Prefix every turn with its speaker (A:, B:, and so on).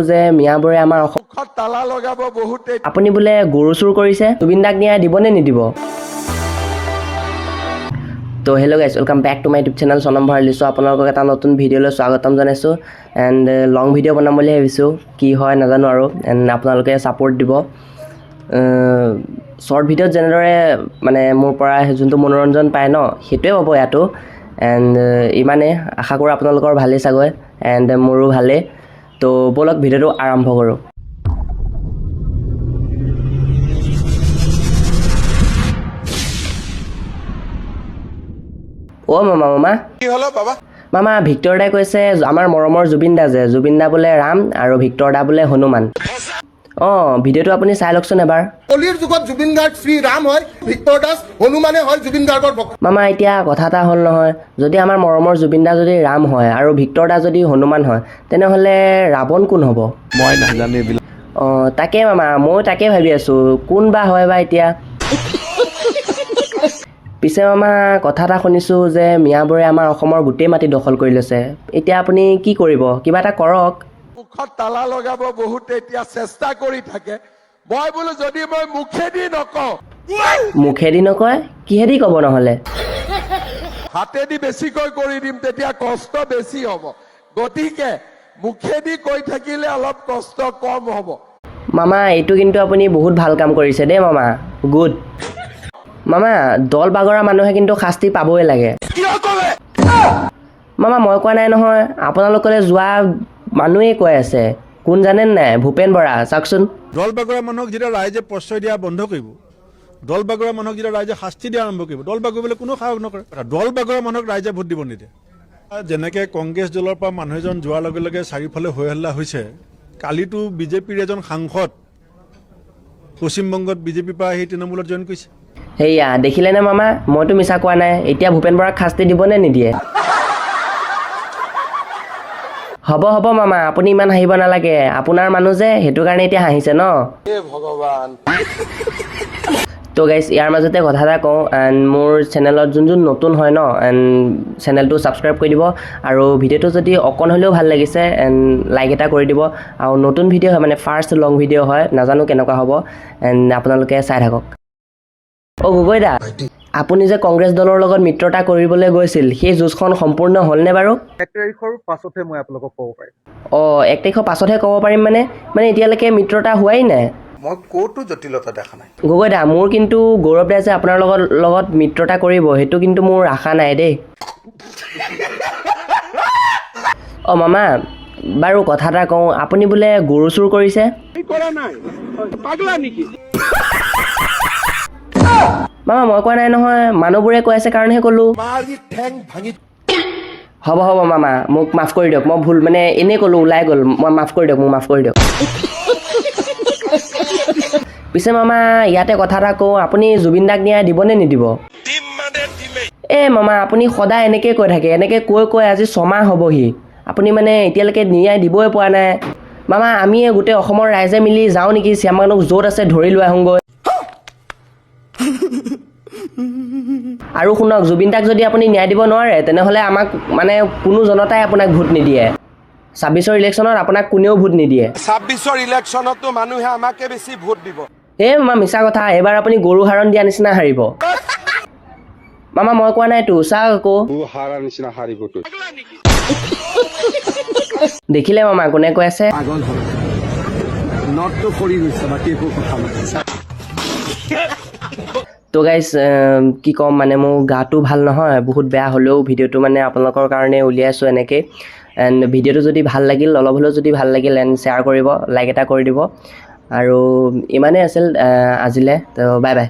A: যে মিয়াবোৰে আমাৰ অসমত তালা লগাব বহুতে আপুনি বোলে গৰু চুৰ কৰিছে জুবিন দাক ন্যায় দিবনে নিদিব তো hello' guys welcome back to my YouTube channel Sanam Bharali চ' আপোনালোকক এটা নতুন ভিডিঅ'লৈ স্বাগতম জনাইছোঁ এণ্ড লং ভিডিঅ' বনাম বুলি ভাবিছোঁ কি হয় নাজানো আৰু এণ্ড আপোনালোকে ছাপোৰ্ট দিব শ্বৰ্ট ভিডিঅ'ত যেনেদৰে মানে মোৰ পৰা যোনটো মনোৰঞ্জন পায় ন সেইটোৱে হ'ব ইয়াতো এণ্ড ইমানে আশা কৰোঁ আপোনালোকৰ ভালেই চাগৈ এণ্ড মোৰো ভালেই তো ব'লক ভিডিঅ'টো আৰম্ভ কৰোঁ অ' মামা
B: কি হলো বাবা
A: মামা ভিক্টৰ দাই কৈছে আমাৰ মৰমৰ জুবিন দা বোলে ৰাম আৰু ভিক্টৰ দা বোলে হনুমান অঁ ভিডিঅ'টো আপুনি চাই লওকচোন এবাৰ
B: কলিৰ যুগত জুবিন গাৰ্গ শ্ৰী ৰাম হয় ভিক্টৰ দাস হনুমানে হয় জুবিন গাৰ্গৰ ভক্ত
A: মামা এতিয়া কথা এটা হ'ল নহয় যদি আমাৰ মৰমৰ জুবিন দা যদি ৰাম হয় আৰু ভিক্টৰ দা যদি হনুমান হয় তেনেহ'লে ৰাৱণ কোন হ'ব
B: মই নাজানো এইবিলাক
A: অঁ তাকে মামা ময়ো তাকে ভাবি আছোঁ কোন বা হয় বা এতিয়া পিছে মামা কথা এটা শুনিছোঁ যে মিয়াবোৰে আমাৰ অসমৰ গোটেই মাটি দখল কৰি লৈছে এতিয়া আপুনি কি কৰিব কিবা এটা কৰক
B: মুখত তালা লগাব বহুতে এতিয়া চেষ্টা কৰি থাকে মই বোলো যদি মই মুখেদি নকওঁ
A: মুখেদি নকয় কিহেদি ক'ব নহ'লে
B: হাতেদি বেছিকৈ কৰি দিম তেতিয়া কষ্ট বেছি হ'ব গতিকে মুখেদি কৈ থাকিলে অলপ কষ্ট কম হ'ব
A: মামা এইটো কিন্তু আপুনি বহুত ভাল কাম কৰিছে দেই মামা গুড মামা দল বাগৰা মানুহে কিন্তু শাস্তি পাবই লাগে মামা মই কোৱা নাই নহয় আপোনালোকলৈ যোৱা মানুহেই কৈ আছে কোন জানে নাই ভূপেন বৰা চাওকচোন
C: দল বাগৰা মানুহক যেতিয়া ৰাইজে প্ৰশ্ৰয় দিয়া বন্ধ কৰিব দল বাগৰা মানুহক যেতিয়া ৰাইজে শাস্তি দিয়া আৰম্ভ কৰিব দল বাগৰিবলৈ কোনো সাহস নকৰে দল বাগৰা মানুহক ৰাইজে ভোট দিব নিদিয়ে যেনেকৈ কংগ্ৰেছ দলৰ পৰা মানুহ এজন যোৱাৰ লগে লগে চাৰিওফালে হৈ হল্লা হৈছে কালিতো বিজেপিৰ এজন সাংসদ পশ্চিমবংগত বিজেপিৰ পৰা আহি তৃণমূলত জইন কৰিছে
A: সেয়া দেখিলেনে মামা মইতো মিছা কোৱা নাই এতিয়া ভূপেন বৰাক শাস্তি দিবনে নিদিয়ে হ'ব মামা আপুনি ইমান হাঁহিব নালাগে আপোনাৰ মানুহ যে সেইটো কাৰণে এতিয়া হাঁহিছে ন
B: হে ভগৱান
A: তো গাইজ ইয়াৰ মাজতে কথা এটা কওঁ এণ্ড মোৰ চেনেলত যোন নতুন হয় ন এণ্ড চেনেলটো ছাবস্ক্ৰাইব কৰি দিব আৰু ভিডিঅ'টো যদি অকণ হ'লেও ভাল লাগিছে এণ্ড লাইক এটা কৰি দিব আৰু নতুন ভিডিঅ' হয় মানে ফাৰ্ষ্ট লং ভিডিঅ' হয় নাজানো কেনেকুৱা হ'ব এণ্ড আপোনালোকে চাই থাকক অ' গগৈ দা আপুনি যে কংগ্ৰেছ দলৰ লগত মিত্ৰতা কৰিবলৈ গৈছিল সেই যুঁজখন সম্পূৰ্ণ হ'লনে বাৰু
D: 1 তাৰিখৰ পাছতহে মই আপোনালোকক ক'ব পাৰিম
A: অঁ 1 তাৰিখৰ পাছতহে ক'ব পাৰিম মানে এতিয়ালৈকে মিত্ৰতা হোৱাই নাই
B: মই ক'তো জটিলতা দেখা নাই
A: গগৈ দা মোৰ কিন্তু গৌৰৱ দাই যে আপোনাৰ লগত মিত্ৰতা কৰিব সেইটো কিন্তু মোৰ আশা নাই দেই অঁ মামা বাৰু কথা এটা কওঁ আপুনি বোলে গৰু চুৰ কৰিছে মামা মই কোৱা নাই নহয় মানুহবোৰে কৈ আছে কাৰণেহে ক'লোঁ
B: মাৰি ঠেং ভাঙি
A: হ'ব মামা মোক মাফ কৰি দিয়ক মই ভুল মানে এনেই ক'লোঁ ওলাই গ'ল মই মাফ কৰি দিয়ক পিছে মামা ইয়াতে কথা এটা কওঁ আপুনি জুবিন দাক ন্যায় দিবনে নিদিব মামা আপুনি সদায় এনেকৈ কৈ থাকে এনেকৈ কৈ আজি 6 মাহ হ'বহি আপুনি মানে এতিয়ালৈকে ন্যায় দিবই পৰা নাই মামা আমি গোটেই অসমৰ ৰাইজে মিলি যাওঁ নেকি শ্যামানক য'ত আছে ধৰি লৈ আহোঁগৈ আৰু শুনক জুবিন দাক যদি আপুনি ন্যায় দিব নোৱাৰে তেনেহ'লে আমাক মানে কোনো জনতাই আপোনাক ভোট নিদিয়ে 26ৰ ইলেকশ্যনত আপোনাক কোনেও ভোট নিদিয়ে
B: 26ৰ ইলেকশ্যনতো মানুহে আমাকে বেছি ভোট দিব
A: মামা মিছা কথা এইবাৰ আপুনি গৰু হাৰণ দিয়া নিচিনা হাৰিব মামা মই কোৱা নাইতো চাওক আকৌ দেখিলে মামা কোনে কৈ আছে তো গাইজ কি ক'ম মানে মোৰ গাটো ভাল নহয় বহুত বেয়া হ'লেও ভিডিঅ'টো মানে আপোনালোকৰ কাৰণে উলিয়াইছোঁ এনেকৈ এণ্ড ভিডিঅ'টো যদি ভাল লাগিল অলপ হ'লেও যদি ভাল লাগিল এণ্ড শ্বেয়াৰ কৰিব লাইক এটা কৰি দিব আৰু ইমানেই আছিল আজিলৈ তো বাই বাই